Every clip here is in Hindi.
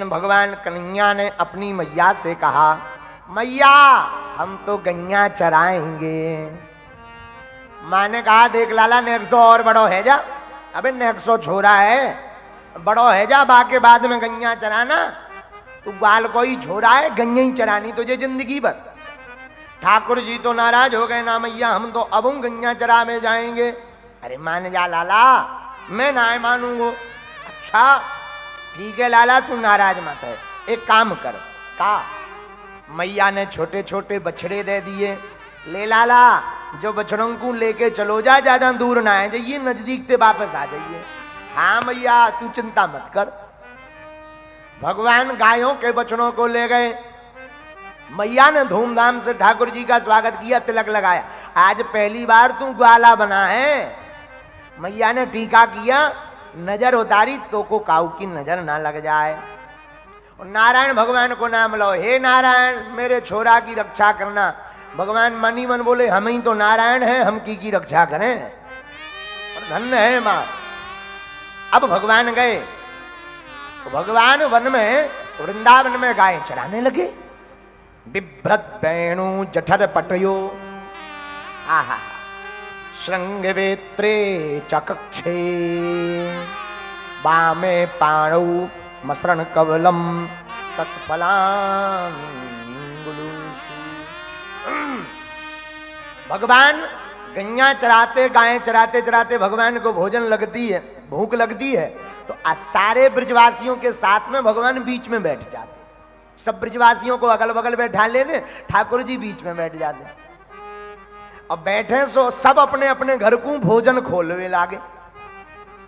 दिन भगवान कन्हैया ने अपनी मैया से कहा, मैया हम तो गैया चराएंगे। माँ ने कहा, देख लाला नेक्सो और बड़ो है जा। अबे नेक्सो छोरा है, बड़ो है जा, बाके बाद में गैया चराना। तू बाल को ही छोरा है, गैया ही चरानी तुझे जिंदगी भर। ठाकुर जी तो नाराज हो गए, ना मैया हम तो अब गैया चरा में जाएंगे। अरे मान जा लाला, मैं ना मानूंगा। अच्छा ठीक है लाला, तू नाराज मत है, एक काम कर। का मैया ने छोटे छोटे बछड़े दे दिए, ले लाला जो बछड़ों को लेके चलो जा, ज्यादा दूर ना है जाइए, नजदीक से वापस आ जाइए। हाँ मैया तू चिंता मत कर। भगवान गायों के बछड़ों को ले गए। मैया ने धूमधाम से ठाकुर जी का स्वागत किया, तिलक लगाया। आज पहली बार तू ग्वाला बना है। मैया ने टीका किया, नजर उतारी तो को काऊ की नजर ना लग जाए। और नारायण भगवान को नाम लो, हे नारायण मेरे छोरा की रक्षा करना। भगवान मन ही मन बोले, हम ही तो नारायण हैं, हम की रक्षा करें। और धन्य है मां। अब भगवान गए तो भगवान वन में, वृंदावन में गाय चराने लगे। बिभ्रत वेणु जठर पटयो, आहा श्रृंग वेत्रे चकक्षे, बामे पाणौ मसरण कवलम तत्फलांगुलुषु। भगवान गैया चराते, गायें चराते चराते भगवान को भोजन लगती है, भूख लगती है, तो सारे ब्रजवासियों के साथ में भगवान बीच में बैठ जाते। सब ब्रजवासियों को अगल बगल बैठा लेने, ठाकुर जी बीच में बैठ जाते। और बैठे सो सब अपने अपने घर को भोजन खोलने लागे।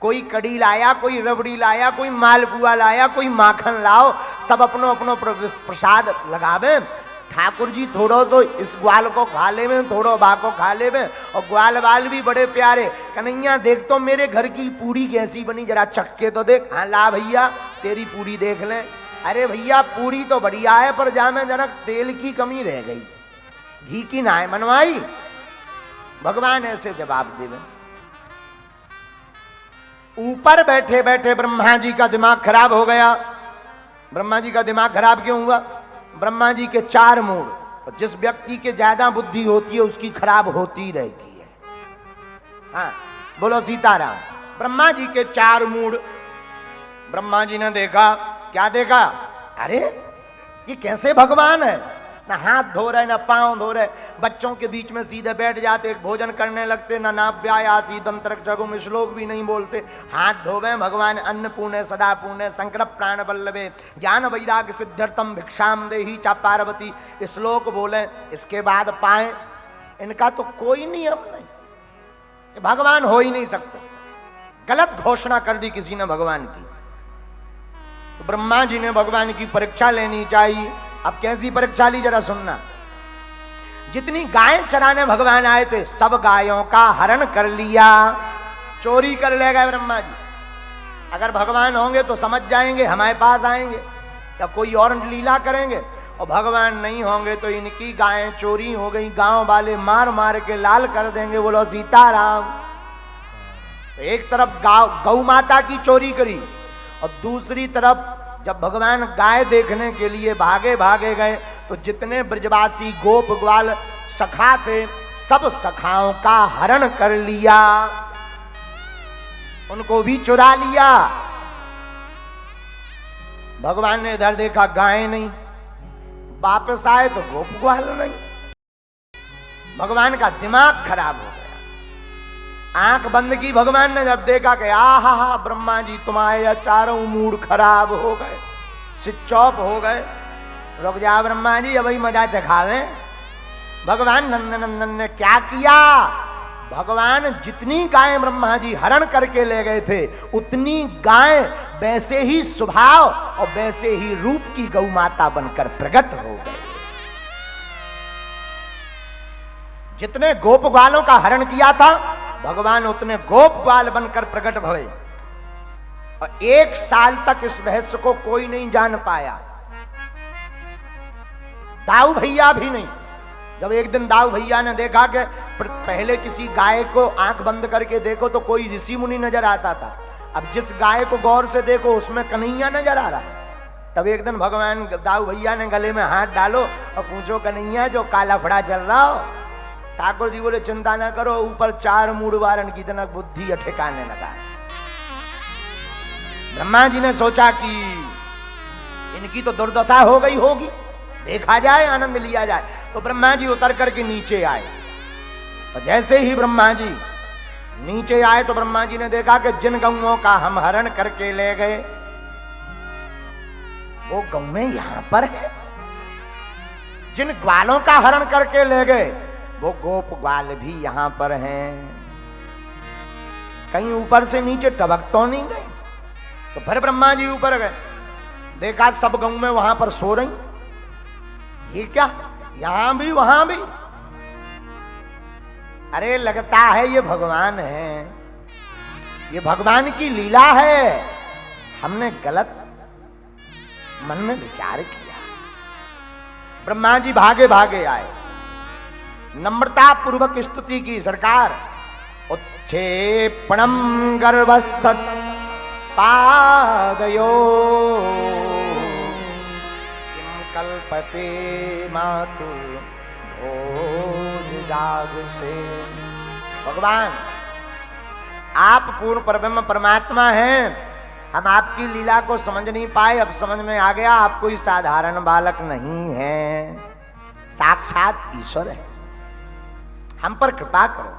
कोई कड़ी लाया, कोई रबड़ी लाया, कोई मालपुआ लाया, कोई माखन लाओ, सब अपनो अपनो प्रसाद लगावे। ठाकुर जी थोड़ो सो इस ग्वाल को खा ले में, थोड़ो बा को खा ले में। और ग्वाल वाल भी बड़े प्यारे, कन्हैया देख तो मेरे घर की पूड़ी कैसी बनी, जरा चख के तो देख। हाँ ला भैया तेरी पूड़ी देख ले। अरे भैया पूड़ी तो बढ़िया है, पर जामे जनक तेल की कमी रह गई, घी की ना है मनवाई। भगवान ऐसे जवाब देवे। ऊपर बैठे बैठे ब्रह्मा जी का दिमाग खराब हो गया। ब्रह्मा जी का दिमाग खराब क्यों हुआ? ब्रह्मा जी के 4 मूड, और जिस व्यक्ति के ज्यादा बुद्धि होती है उसकी खराब होती रहती है। हाँ बोलो सीताराम। ब्रह्मा जी के 4 मूड। ब्रह्मा जी ने देखा, क्या देखा? अरे ये कैसे भगवान है, ना हाथ धो रहे ना पांव धो रहे, बच्चों के बीच में सीधे बैठ जाते, भोजन करने लगते, ना नाभ्यायासी दंतरक्षगुम श्लोक भी नहीं बोलते, हाथ धोवे भगवान। अन्न पूर्णे सदा पूर्णे शंकर प्राण वल्लभे ज्ञान वैराग्य सिद्ध्यर्थम भिक्षाम देहि चा पार्वती, श्लोक बोले, इसके बाद पाए। इनका तो कोई नियम नहीं, भगवान हो ही नहीं सकते। गलत घोषणा कर दी किसी ने भगवान की। तो ब्रह्मा जी ने भगवान की परीक्षा लेनी चाहिए। अब कैसी परीक्षा ली जरा सुनना। जितनी गायें चराने भगवान आए थे, सब गायों का हरण कर लिया, चोरी कर ले गए ब्रह्मा जी। अगर भगवान होंगे तो समझ जाएंगे, हमारे पास आएंगे, या कोई और लीला करेंगे। और भगवान नहीं होंगे तो इनकी गायें चोरी हो गई, गांव वाले मार मार के लाल कर देंगे। बोलो सीताराम। एक तरफ गौ माता की चोरी करी, और दूसरी तरफ जब भगवान गाय देखने के लिए भागे भागे गए, तो जितने ब्रजवासी गोप ग्वाल सखा थे, सब सखाओं का हरण कर लिया, उनको भी चुरा लिया। भगवान ने इधर देखा गाय नहीं, वापस आए तो गोप ग्वाल नहीं। भगवान का दिमाग खराब हो गया। आंख बंद की भगवान ने, जब देखा कि आहा ब्रह्मा जी तुम्हारे 4 मूड खराब हो गए, स्विच ऑफ हो गए, रुक जा ब्रह्मा जी अभी मजा चखावे। भगवान नंदनंदन ने क्या किया? भगवान जितनी गायें ब्रह्मा जी हरण करके ले गए थे, उतनी गायें वैसे ही स्वभाव और वैसे ही रूप की गौ माता बनकर प्रकट हो गए। जितने गोप ग्वालों का हरण किया था, भगवान उतने गोप ग्वाल बनकर प्रकट भये। और 1 साल तक इस रहस्य को कोई नहीं जान पाया, दाऊ भैया भी नहीं। जब एक दिन दाऊ भैया ने देखा कि पहले किसी गाय को आंख बंद करके देखो तो कोई ऋषि मुनि नजर आता था, अब जिस गाय को गौर से देखो उसमें कन्हैया नजर आ रहा है। तब एक दिन भगवान दाऊ भैया ने गले में हाथ डालो और पूछो कन्हैया जो काला फड़ा चल रहा हो। ठाकुर जी बोले चिंता ना करो, ऊपर 4 मूड वारन की इतना बुद्धि ठिकाने लगा है। ब्रह्मा जी ने सोचा कि इनकी तो दुर्दशा हो गई होगी, देखा जाए आनंद लिया जाए। तो ब्रह्मा जी उतर करके नीचे आए और जैसे ही ब्रह्मा जी नीचे आए तो ब्रह्मा जी ने देखा कि जिन गौओं का हम हरण करके ले गए वो गौएं यहां पर है, जिन ग्वालों का हरण करके ले गए वो गोप ग्वाल भी यहां पर हैं। कहीं ऊपर से नीचे टबक तो नहीं गए। तो फिर ब्रह्मा जी ऊपर गए, देखा सब गौएं वहां पर सो रही। ये क्या, यहां भी वहां भी? अरे लगता है ये भगवान है, ये भगवान की लीला है। हमने गलत मन में विचार किया। ब्रह्मा जी भागे भागे आए, नम्रता पूर्वक स्तुति की। सरकार उत्क्षेपणम गर्भस्थ पादयो किम कल्पते मातु भोज जाग से। भगवान आप पूर्ण परब्रह्म परमात्मा हैं, हम आपकी लीला को समझ नहीं पाए, अब समझ में आ गया आप कोई साधारण बालक नहीं है, साक्षात ईश्वर है, हम पर कृपा करो।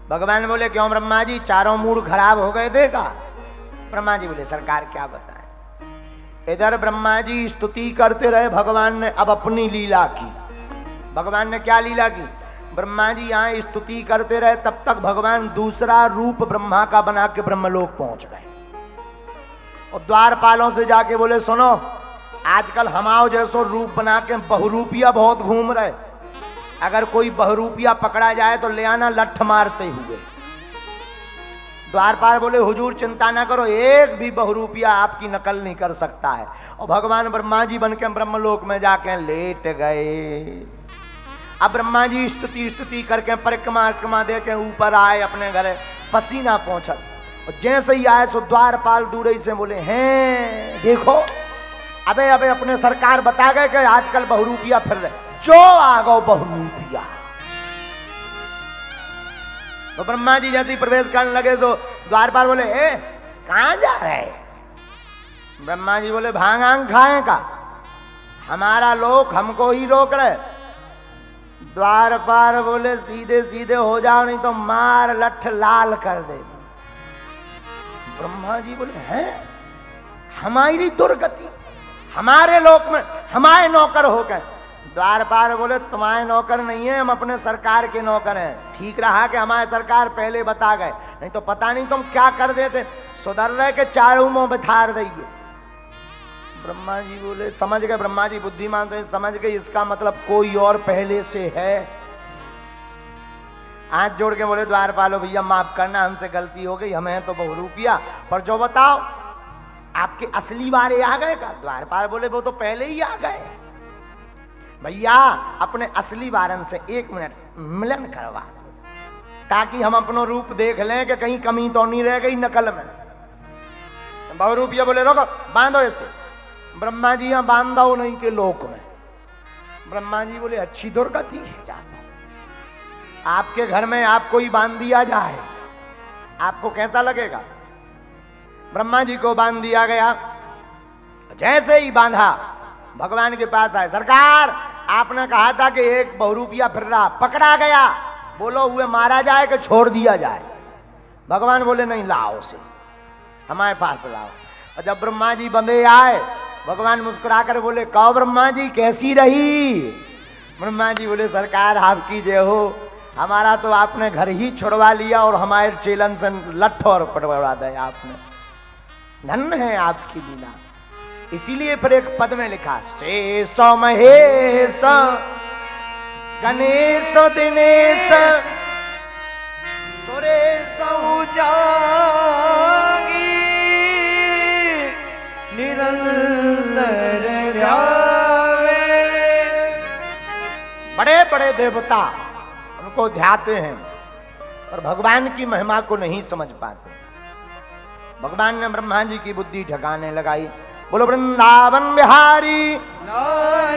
भगवान बोले क्यों ब्रह्मा जी, चारों मूड खराब हो गए देखा? ब्रह्मा जी बोले सरकार क्या बताएं। इधर ब्रह्मा जी स्तुति करते रहे, भगवान ने अब अपनी लीला की। भगवान ने क्या लीला की? ब्रह्मा जी यहाँ स्तुति करते रहे, तब तक भगवान दूसरा रूप ब्रह्मा का बना के ब्रह्मलोक पहुंच गए और द्वारपालों से जाके बोले सुनो, आजकल हमाओ जैसो रूप बना के बहुरूपिया बहुत घूम रहे, अगर कोई बहुरूपिया पकड़ा जाए तो ले आना लठ मारते हुए। द्वारपाल बोले हुजूर चिंता ना करो, एक भी बहुरूपिया आपकी नकल नहीं कर सकता है। और भगवान ब्रह्मा जी बन के ब्रह्मलोक में जाके लेट गए। अब ब्रह्मा जी स्तुति करके परिक्रमा दे के ऊपर आए अपने घर, पसीना पहुंचा। और जैसे ही आए सो द्वारपाल दूर ही से बोले हैं देखो, अबे अबे अपने सरकार बता गए कि आजकल बहुरूपिया फिर रहे, जो आ गो बहुरूपिया। तो ब्रह्मा जी जैसे ही प्रवेश करने लगे तो द्वारपाल बोले ए कहां जा रहे? ब्रह्मा जी बोले भांग आंग खाए का, हमारा लोक हमको ही रोक रहे। द्वारपाल बोले सीधे सीधे हो जाओ नहीं तो मार लठ लाल कर दे। ब्रह्मा जी बोले हैं हमारी दुर्गति, हमारे लोक में हमारे नौकर हो गए। द्वारपाल बोले तुम्हारे नौकर नहीं है, हम अपने सरकार के नौकर हैं। ठीक रहा कि हमारे सरकार पहले बता गए, नहीं तो पता नहीं तुम क्या कर देते, सुधर रहे के चारों मुंह बिठार देंगे। ब्रह्मा जी बोले समझ गए, ब्रह्मा जी बुद्धिमान तो समझ गए इसका मतलब कोई और पहले से है। हाथ जोड़ के बोले द्वारपालो भैया माफ करना, हमसे गलती हो गई, हमें तो बहुरूपिया, पर जो बताओ आपके असली वारे आ गए का? द्वारपाल बोले वो तो पहले ही आ गए। भैया अपने असली वारन से 1 मिनट मिलन करवा ताकि हम अपनो रूप देख लें कि कहीं कमी तो नहीं रह गई नकल में। बहुरूपिया बोले रोको बांधो इसे। ब्रह्मा जी यहाँ बांधो नहीं के लोक में। ब्रह्मा जी बोले अच्छी दुर्गति है, जाता आपके घर में आपको ही बांध दिया जाए, आपको कैसा लगेगा? ब्रह्मा जी को बांध दिया गया। जैसे ही बांधा भगवान के पास आए, सरकार आपने कहा था कि एक बहुरूपिया फिर रहा, पकड़ा गया, बोलो हुए मारा जाए कि छोड़ दिया जाए? भगवान बोले नहीं लाओ उसे हमारे पास लाओ। और जब ब्रह्मा जी बंधे आए, भगवान मुस्कुराकर बोले कहो ब्रह्मा जी कैसी रही? ब्रह्मा जी बोले सरकार आपकी जय हो, हमारा तो आपने घर ही छुड़वा लिया और हमारे चेलन से लठ और पड़वा दिया आपने, धन्य है आपकी लीला। इसीलिए फिर एक पद में लिखा शेष महेश गणेश दिनेश सुरेश जागी निरंतर ध्यावे। बड़े बड़े देवता उनको ध्याते हैं पर भगवान की महिमा को नहीं समझ पाते। भगवान ने ब्रह्मा जी की बुद्धि ठिकाने लगाई। बोलो वृंदावन बिहारी नारायण